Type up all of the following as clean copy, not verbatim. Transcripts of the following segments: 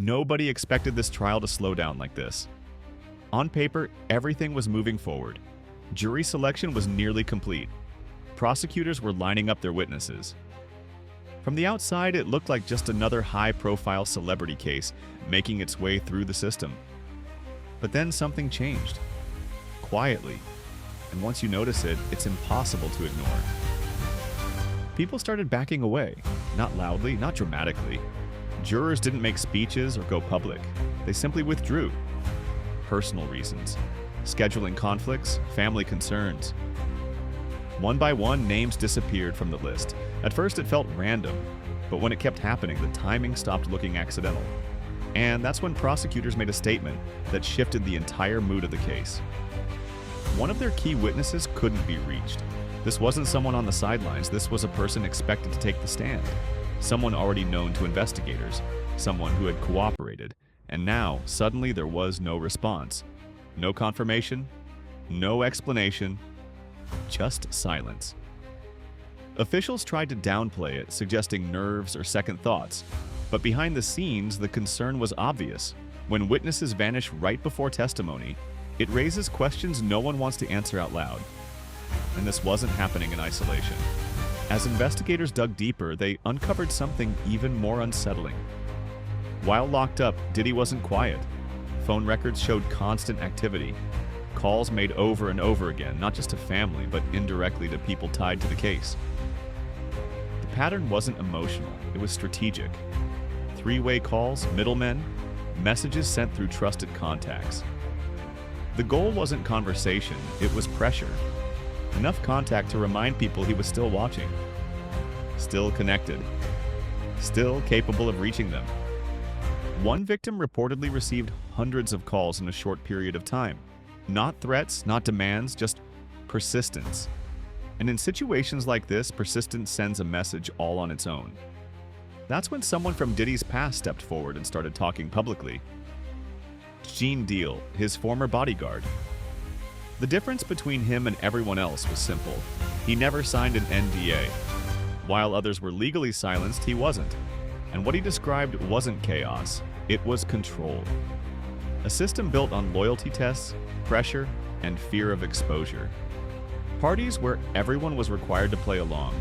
Nobody expected this trial to slow down like this. On paper, everything was moving forward. Jury selection was nearly complete. Prosecutors were lining up their witnesses. From the outside, it looked like just another high-profile celebrity case making its way through the system. But then something changed. Quietly. And once you notice it, it's impossible to ignore. People started backing away. Not loudly, not dramatically. Jurors didn't make speeches or go public. They simply withdrew. Personal reasons. Scheduling conflicts, family concerns. One by one, names disappeared from the list. At first, it felt random, but when it kept happening, the timing stopped looking accidental. And that's when prosecutors made a statement that shifted the entire mood of the case. One of their key witnesses couldn't be reached. This wasn't someone on the sidelines, this was a person expected to take the stand. Someone already known to investigators, someone who had cooperated, and now, suddenly, there was no response. No confirmation, no explanation, just silence. Officials tried to downplay it, suggesting nerves or second thoughts, but behind the scenes, the concern was obvious. When witnesses vanish right before testimony, it raises questions no one wants to answer out loud. And this wasn't happening in isolation. As investigators dug deeper, they uncovered something even more unsettling. While locked up, Diddy wasn't quiet. Phone records showed constant activity. Calls made over and over again, not just to family, but indirectly to people tied to the case. The pattern wasn't emotional, it was strategic. Three-way calls, middlemen, messages sent through trusted contacts. The goal wasn't conversation, it was pressure. Enough contact to remind people he was still watching, still connected, still capable of reaching them. One victim reportedly received hundreds of calls in a short period of time. Not threats, not demands, just persistence. And in situations like this, persistence sends a message all on its own. That's when someone from Diddy's past stepped forward and started talking publicly. Gene Deal, his former bodyguard. The difference between him and everyone else was simple. He never signed an NDA. While others were legally silenced, he wasn't. And what he described wasn't chaos, it was control. A system built on loyalty tests, pressure, and fear of exposure. Parties where everyone was required to play along.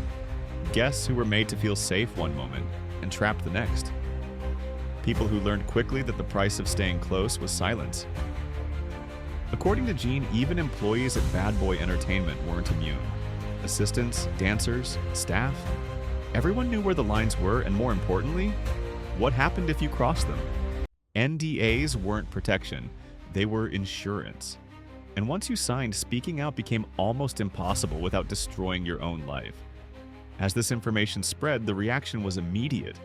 Guests who were made to feel safe one moment and trapped the next. People who learned quickly that the price of staying close was silence. According to Gene, even employees at Bad Boy Entertainment weren't immune. Assistants, dancers, staff, everyone knew where the lines were, and more importantly, what happened if you crossed them. NDAs weren't protection, they were insurance. And once you signed, speaking out became almost impossible without destroying your own life. As this information spread, the reaction was immediate.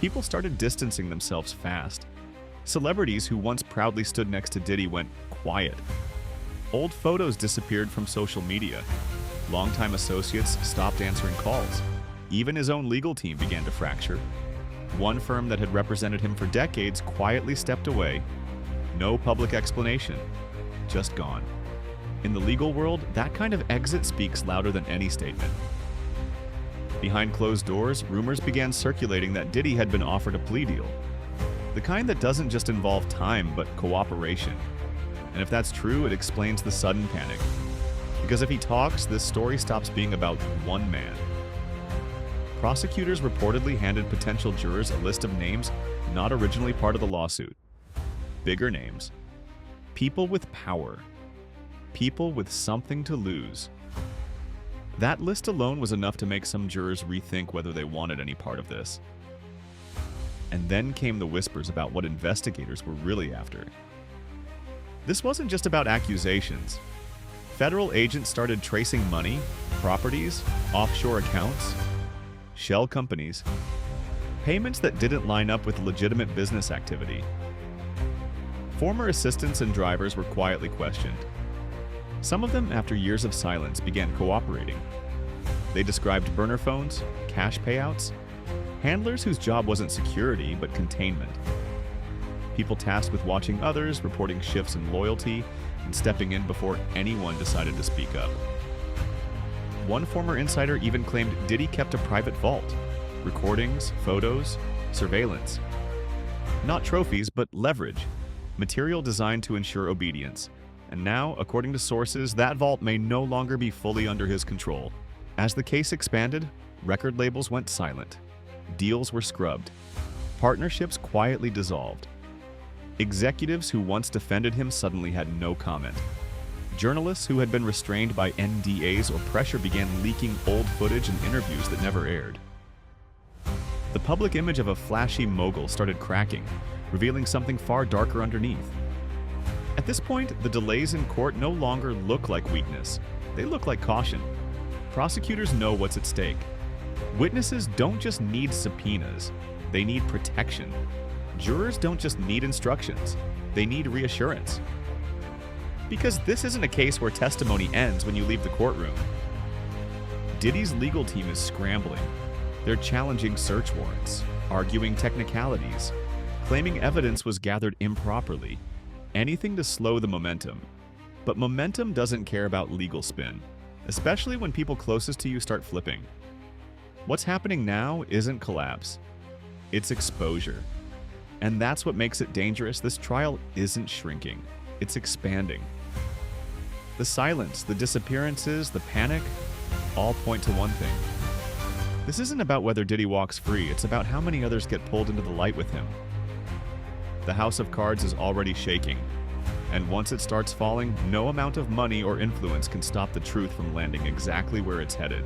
People started distancing themselves fast. Celebrities who once proudly stood next to Diddy went quiet. Old photos disappeared from social media. Longtime associates stopped answering calls. Even his own legal team began to fracture. One firm that had represented him for decades quietly stepped away. No public explanation. Just gone. In the legal world, that kind of exit speaks louder than any statement. Behind closed doors, rumors began circulating that Diddy had been offered a plea deal. The kind that doesn't just involve time, but cooperation. And if that's true, it explains the sudden panic. Because if he talks, this story stops being about one man. Prosecutors reportedly handed potential jurors a list of names not originally part of the lawsuit. Bigger names. People with power. People with something to lose. That list alone was enough to make some jurors rethink whether they wanted any part of this. And then came the whispers about what investigators were really after. This wasn't just about accusations. Federal agents started tracing money, properties, offshore accounts, shell companies, payments that didn't line up with legitimate business activity. Former assistants and drivers were quietly questioned. Some of them, after years of silence, began cooperating. They described burner phones, cash payouts, handlers whose job wasn't security, but containment. People tasked with watching others, reporting shifts in loyalty, and stepping in before anyone decided to speak up. One former insider even claimed Diddy kept a private vault, recordings, photos, surveillance. Not trophies, but leverage. Material designed to ensure obedience. And now, according to sources, that vault may no longer be fully under his control. As the case expanded, record labels went silent. Deals were scrubbed. Partnerships quietly dissolved. Executives who once defended him suddenly had no comment. Journalists who had been restrained by NDAs or pressure began leaking old footage and interviews that never aired. The public image of a flashy mogul started cracking, revealing something far darker underneath. At this point, the delays in court no longer look like weakness. They look like caution. Prosecutors know what's at stake. Witnesses don't just need subpoenas, they need protection. Jurors don't just need instructions, they need reassurance. Because this isn't a case where testimony ends when you leave the courtroom. Diddy's legal team is scrambling. They're challenging search warrants, arguing technicalities, claiming evidence was gathered improperly, anything to slow the momentum. But momentum doesn't care about legal spin, especially when people closest to you start flipping. What's happening now isn't collapse, it's exposure. And that's what makes it dangerous. This trial isn't shrinking, it's expanding. The silence, the disappearances, the panic, all point to one thing. This isn't about whether Diddy walks free, it's about how many others get pulled into the light with him. The house of cards is already shaking, and once it starts falling, no amount of money or influence can stop the truth from landing exactly where it's headed.